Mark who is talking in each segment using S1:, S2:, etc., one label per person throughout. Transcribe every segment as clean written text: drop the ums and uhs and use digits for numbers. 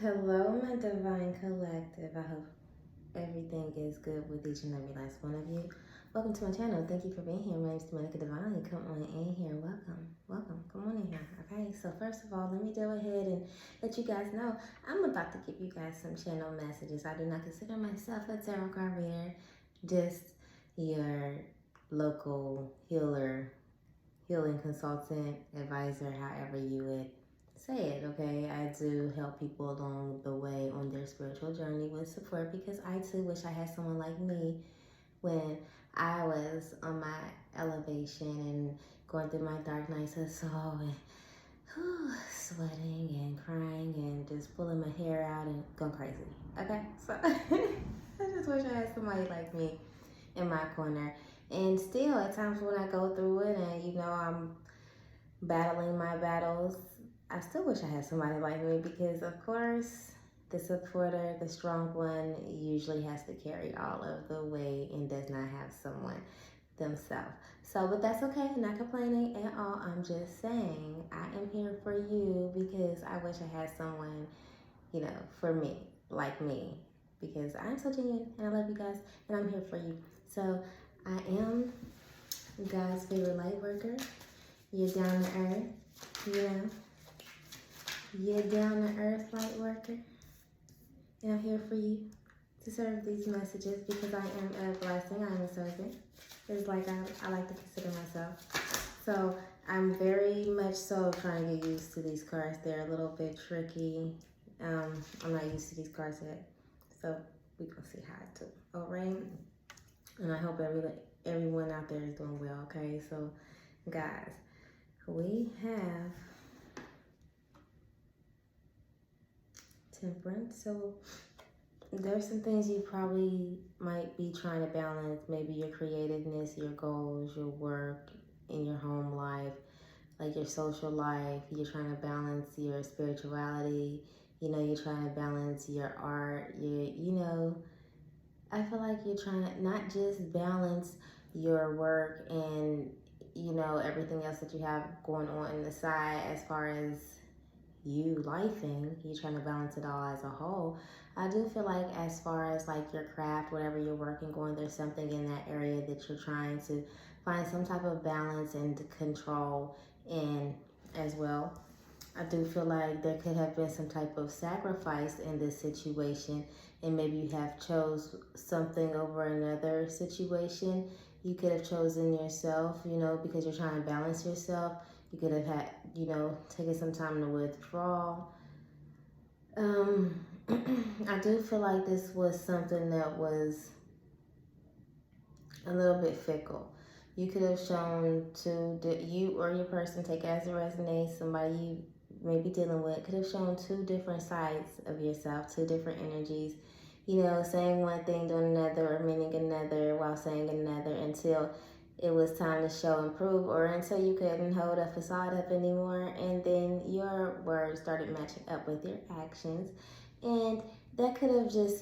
S1: Hello, my divine collective. I hope everything is good with each and every last one of you. Welcome to my channel. Thank you for being here. My name is Dominica Divine. Come on in here. Welcome. Come on in here. Okay, so first of all, let me go ahead and let you guys know I'm about to give you guys some channel messages. I do not consider myself a tarot card reader, just your local healer, healing consultant, advisor, however you would say it, okay? I do help people along the way on their spiritual journey with support because I too wish I had someone like me when I was on my elevation and going through my dark nights of soul and sweating and crying and just pulling my hair out and going crazy, okay? So I just wish I had somebody like me in my corner. And still, at times when I go through it and, I'm battling my battles, I still wish I had somebody like me because, of course, the supporter, the strong one, usually has to carry all of the weight and does not have someone themselves. So, but that's okay. I'm not complaining at all. I'm just saying I am here for you because I wish I had someone, for me, like me, because I'm so genuine and I love you guys and I'm here for you. So, I am God's favorite light worker. You're down to earth, You're down to earth light worker. And I'm here for you to serve these messages because I am a blessing. I am a servant. It's like I like to consider myself. So I'm very much so trying to get used to these cards. They're a little bit tricky. I'm not used to these cards yet. So we're going to see how I do. All right? And I hope everyone out there is doing well, okay? So, guys, we have Temperance. So there's some things you probably might be trying to balance. Maybe your creativeness, your goals, your work, in your home life, like your social life. You're trying to balance your spirituality. You're trying to balance your art. I feel like you're trying to not just balance your work and, everything else that you have going on in the side as far as you lifing, you're trying to balance it all as a whole. I do feel like as far as like your craft, whatever you're working on, there's something in that area that you're trying to find some type of balance and control in as well. I do feel like there could have been some type of sacrifice in this situation, and maybe you have chose something over another situation. You could have chosen yourself, because you're trying to balance yourself. You could have had, taken some time to withdraw. I do feel like this was something that was a little bit fickle. You could have shown you or your person, take it as it resonates, somebody you may be dealing with, could have shown two different sides of yourself, two different energies, saying one thing, doing another, or meaning another while saying another until it was time to show and prove, or until you couldn't hold a facade up anymore, and then your words started matching up with your actions. And that could have just,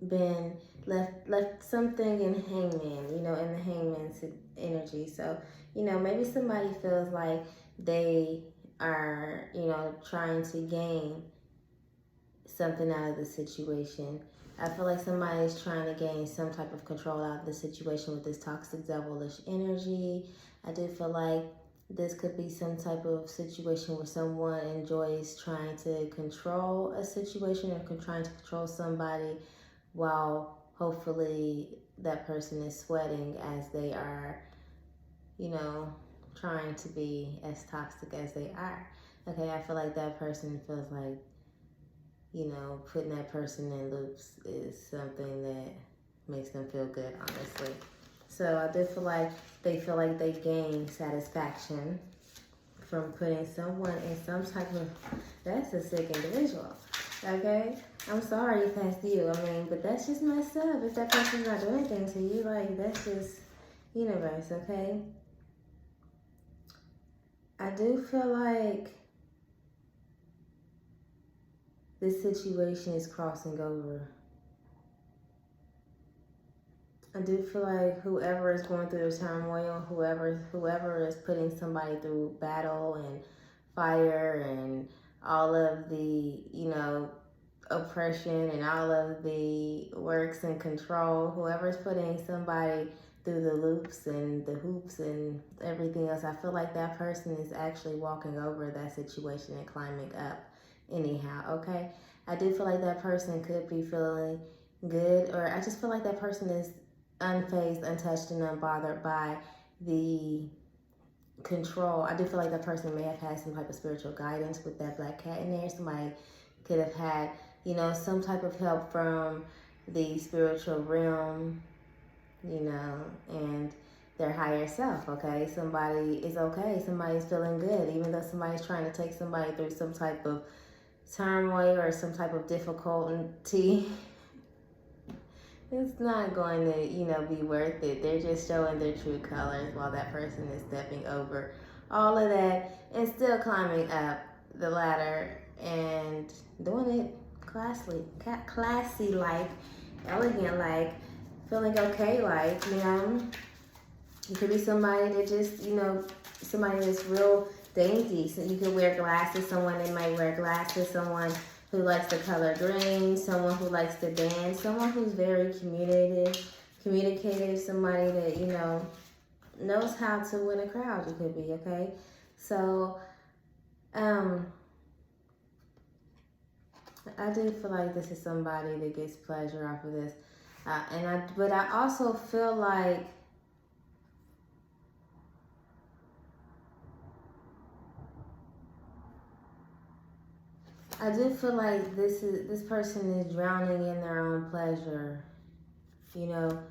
S1: been left something in hangman, in the hangman's energy. So, maybe somebody feels like they are, trying to gain something out of the situation. I feel like somebody's trying to gain some type of control out of the situation with this toxic devilish energy. I do feel like this could be some type of situation where someone enjoys trying to control a situation or trying to control somebody while hopefully that person is sweating as they are, trying to be as toxic as they are. Okay, I feel like that person feels like, putting that person in loops is something that makes them feel good, honestly. So I do feel like they gain satisfaction from putting someone in some type of, that's a sick individual, okay? I'm sorry if that's you, but that's just messed up. If that person's not doing anything to you, like, that's just universe, okay? I do feel like this situation is crossing over. I do feel like whoever is going through the turmoil, whoever is putting somebody through battle and fire and all of the, you know, oppression and all of the works and control, whoever's putting somebody through the loops and the hoops and everything else, I feel like that person is actually walking over that situation and climbing up anyhow, okay? I do feel like that person could be feeling good, or I just feel like that person is unfazed, untouched, and unbothered by the control. I do feel like that person may have had some type of spiritual guidance with that black cat in there. Somebody could have had, you know, some type of help from the spiritual realm, you know, and their higher self, okay? Somebody is okay. Somebody's feeling good, even though somebody's trying to take somebody through some type of turmoil or some type of difficulty. It's not going to, you know, be worth it. They're just showing their true colors while that person is stepping over all of that and still climbing up the ladder and doing it classy like, elegant like, feeling okay like, you know. You could be somebody that just, you know, somebody that's real dainty. So you could wear glasses. Someone that might wear glasses. Someone who likes the color green. Someone who likes to dance. Someone who's very communicative. Somebody that, you know, knows how to win a crowd. You could be, okay? So, I do feel like this is somebody that gets pleasure off of this. But I also feel like this person is drowning in their own pleasure. You know,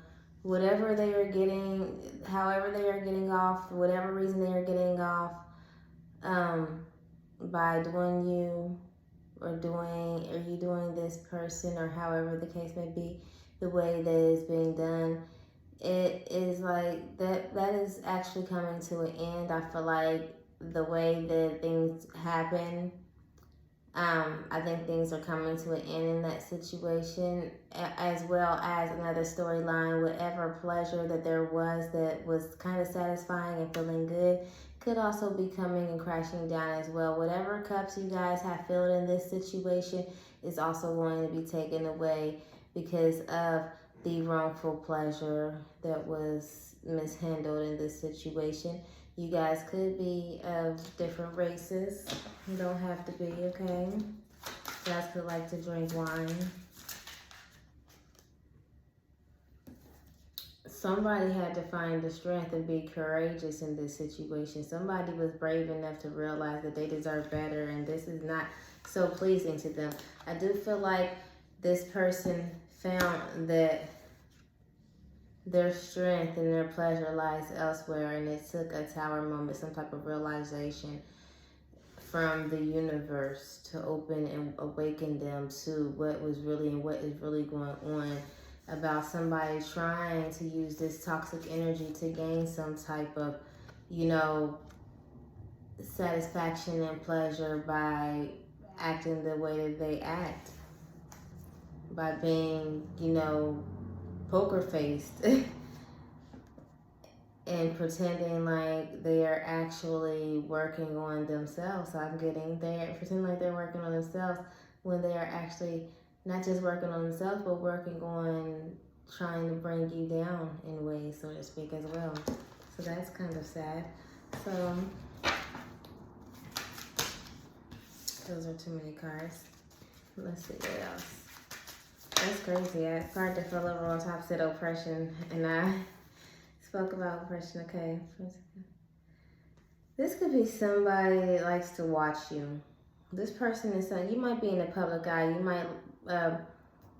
S1: whatever they are getting, however they are getting off, whatever reason they are getting off, by doing you or you doing this person, or however the case may be, the way that it's being done, it is like that is actually coming to an end. I feel like the way that things happen, I think things are coming to an end in that situation, as well as another storyline. Whatever pleasure that there was that was kind of satisfying and feeling good could also be coming and crashing down as well. Whatever cups you guys have filled in this situation is also going to be taken away because of the wrongful pleasure that was mishandled in this situation. You guys could be of different races. You don't have to be, okay? You guys could like to drink wine. Somebody had to find the strength and be courageous in this situation. Somebody was brave enough to realize that they deserve better and this is not so pleasing to them. I do feel like this person found that their strength and their pleasure lies elsewhere, and it took a tower moment, some type of realization from the universe to open and awaken them to what was really and what is really going on, about somebody trying to use this toxic energy to gain some type of, you know, satisfaction and pleasure by acting the way that they act, by being, you know, poker faced and pretending like they are actually working on themselves. So I'm getting there, pretending like they're working on themselves when they are actually not just working on themselves, but working on trying to bring you down in ways, so to speak, as well. So that's kind of sad. So those are too many cards. Let's see what else. That's crazy. I card that fell over on top said oppression, and I spoke about oppression. Okay. This could be somebody that likes to watch you. This person is you might be in the public eye. You might,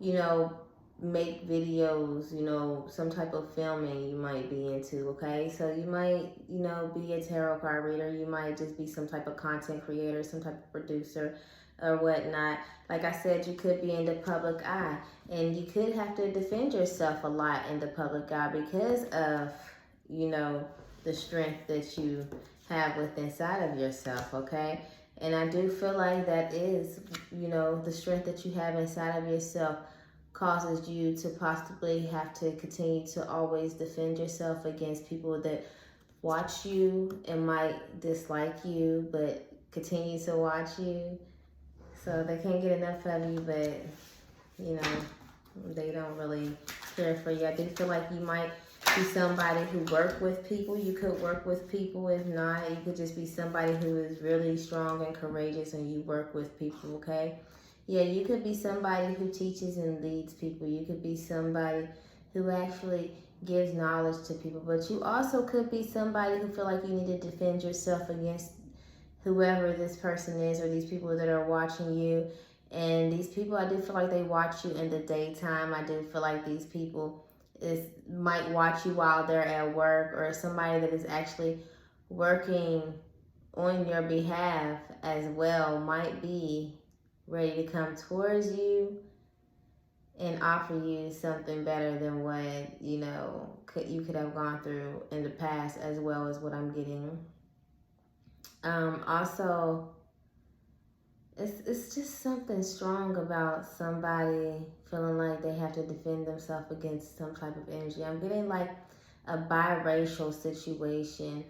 S1: you know, make videos, you know, some type of filming you might be into, okay? So you might, you know, be a tarot card reader. You might just be some type of content creator, some type of producer or whatnot. Like I said, you could be in the public eye, and you could have to defend yourself a lot in the public eye because of, you know, the strength that you have within inside of yourself, okay? And I do feel like that is, you know, the strength that you have inside of yourself causes you to possibly have to continue to always defend yourself against people that watch you and might dislike you, but continue to watch you, So they can't get enough of you, but, you know, they don't really care for you. I do feel like you might be somebody who work with people. You could work with people. If not, you could just be somebody who is really strong and courageous and you work with people, okay? Yeah, you could be somebody who teaches and leads people. You could be somebody who actually gives knowledge to people. But you also could be somebody who feel like you need to defend yourself against whoever this person is or these people that are watching you. And these people, I do feel like they watch you in the daytime. I do feel like these people might watch you while they're at work, or somebody that is actually working on your behalf as well might be ready to come towards you and offer you something better than what, you know, you could have gone through in the past, as well as what I'm getting. Also, it's just something strong about somebody feeling like they have to defend themselves against some type of energy. I'm getting like a biracial situation.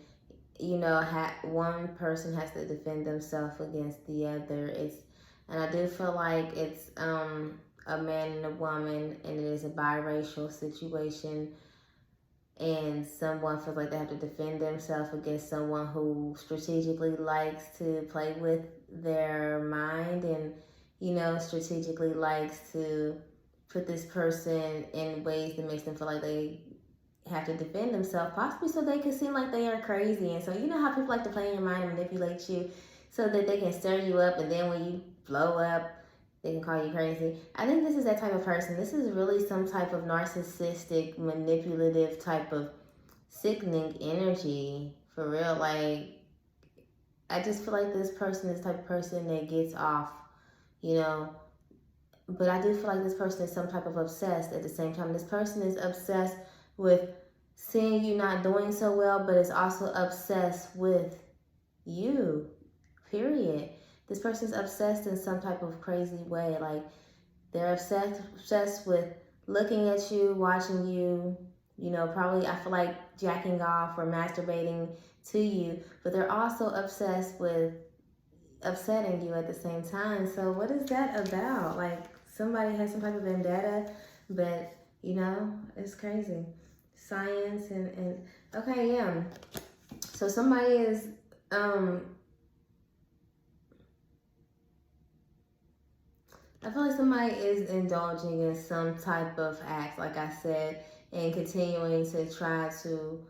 S1: You know, one person has to defend themselves against the other. And I do feel like it's a man and a woman, and it is a biracial situation. And someone feels like they have to defend themselves against someone who strategically likes to play with their mind and, you know, strategically likes to put this person in ways that makes them feel like they have to defend themselves, possibly so they can seem like they are crazy. And so, you know how people like to play in your mind and manipulate you so that they can stir you up, and then when you blow up, they can call you crazy. I think this is that type of person. This is really some type of narcissistic, manipulative type of sickening energy, for real. Like, I just feel like this person is the type of person that gets off, you know. But I do feel like this person is some type of obsessed at the same time. This person is obsessed with seeing you not doing so well, but is also obsessed with you, period. This person's obsessed in some type of crazy way. Like, they're obsessed with looking at you, watching you, you know, probably, I feel like, jacking off or masturbating to you, but they're also obsessed with upsetting you at the same time. So what is that about? Like, somebody has some type of vendetta, but, you know, it's crazy. Science and okay, yeah. So somebody is, I feel like somebody is indulging in some type of act, like I said, and continuing to try to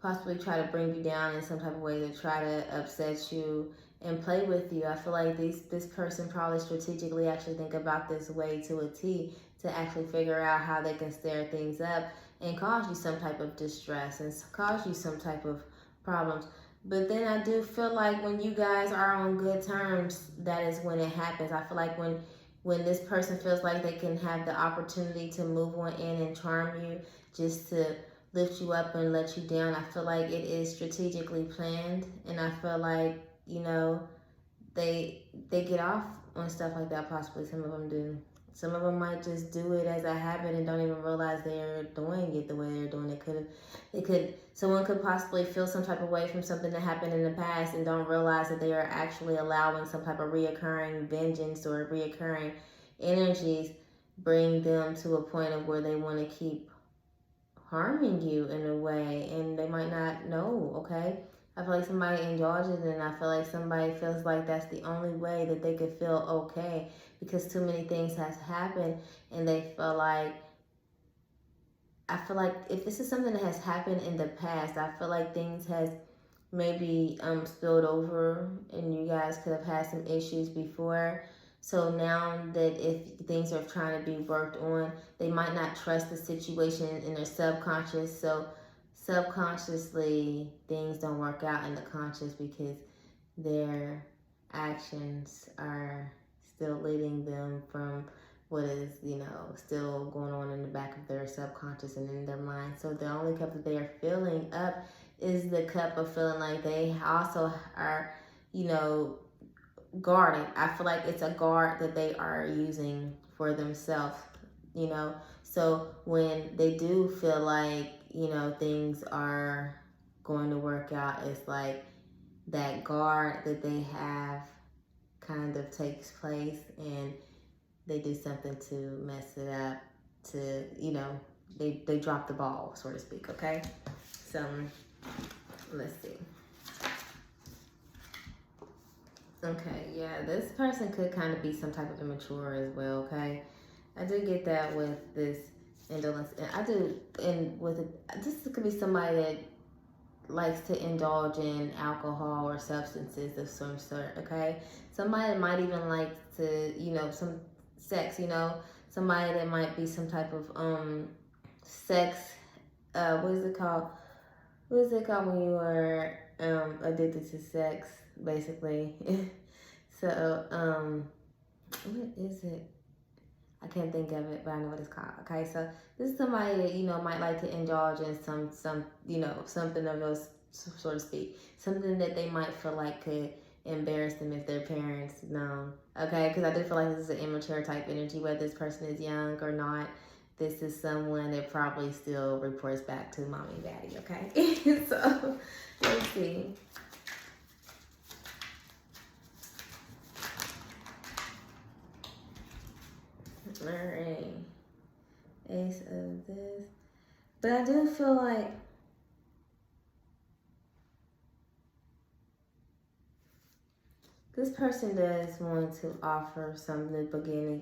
S1: possibly try to bring you down in some type of way, to try to upset you and play with you. I feel like this person probably strategically actually think about this way to a T, to actually figure out how they can stir things up and cause you some type of distress and cause you some type of problems. But then I do feel like when you guys are on good terms, that is when it happens. I feel like when this person feels like they can have the opportunity to move on in and charm you just to lift you up and let you down, I feel like it is strategically planned. And I feel like, you know, they get off on stuff like that. Possibly some of them do. Some of them might just do it as a habit and don't even realize they're doing it the way they're doing it. Someone could possibly feel some type of way from something that happened in the past and don't realize that they are actually allowing some type of reoccurring vengeance or reoccurring energies bring them to a point of where they want to keep harming you in a way, and they might not know, okay? I feel like somebody indulges, and I feel like somebody feels like that's the only way that they could feel okay, because too many things has happened, and they feel like, I feel like if this is something that has happened in the past, I feel like things has maybe spilled over, and you guys could have had some issues before. So now that if things are trying to be worked on, they might not trust the situation in their subconscious. So subconsciously, things don't work out in the conscious because their actions are still leading them from what is, you know, still going on in the back of their subconscious and in their mind. So the only cup that they are filling up is the cup of feeling like they also are, you know, guarded. I feel like it's a guard that they are using for themselves, you know. So when they do feel like, you know, things are going to work out, it's like that guard that they have kind of takes place and they do something to mess it up, to, you know, they drop the ball, so to speak, okay? So, let's see. Okay, yeah, this person could kind of be some type of immature as well, okay? I do get that with this indolence. And I do, and with it, this could be somebody that likes to indulge in alcohol or substances of some sort, okay? Somebody that might even like to, you know, some sex, you know? Somebody that might be some type of sex, what is it called? What is it called when you are addicted to sex, basically? So, what is it? I can't think of it, but I know what it's called. Okay, so this is somebody that, you know, might like to indulge in some, you know, something of those, so to speak. Something that they might feel like could embarrass them if their parents know. Okay, because I do feel like this is an immature type energy, whether this person is young or not. This is someone that probably still reports back to mommy and daddy, okay? So, let's see. Alright. Ace of this. But I do feel like this person does want to offer some new beginning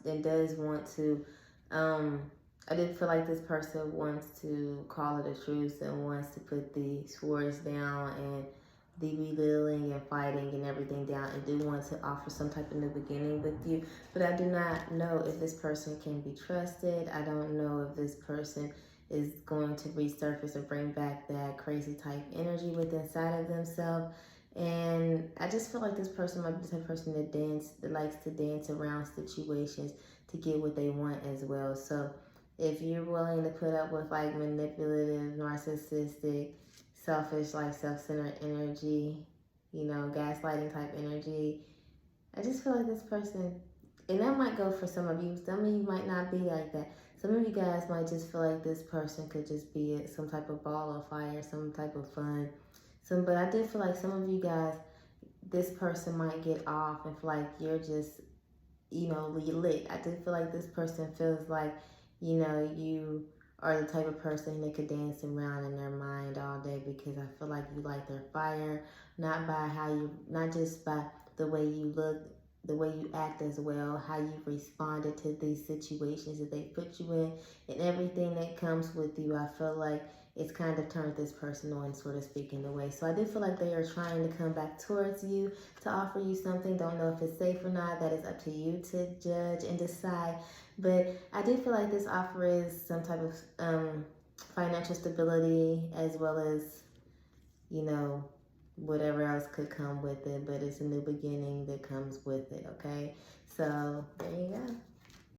S1: and does want to, I did feel like this person wants to call it a truce and wants to put the swords down and the belittling and fighting and everything down, and do want to offer some type of new beginning with you. But I do not know if this person can be trusted. I don't know if this person is going to resurface and bring back that crazy type energy within inside of themselves. And I just feel like this person might be the type of person that likes to dance around situations to get what they want as well. So if you're willing to put up with like manipulative, narcissistic, selfish, like self-centered energy, you know, gaslighting type energy, I just feel like this person, and that might go for some of you. Some of you might not be like that. Some of you guys might just feel like this person could just be some type of ball of fire, some type of fun. But I do feel like some of you guys, this person might get off and feel like you're just, you know, lit. I do feel like this person feels like, you know, you are the type of person that could dance around in their mind all day, because I feel like you like their fire, not just by the way you look, the way you act as well, how you responded to these situations that they put you in, and everything that comes with you. I feel like it's kind of turned this person on, so to speak, in a way. So I do feel like they are trying to come back towards you to offer you something. Don't know if it's safe or not. That is up to you to judge and decide. But I do feel like this offer is some type of financial stability, as well as, you know, whatever else could come with it. But it's a new beginning that comes with it, okay? So there you go.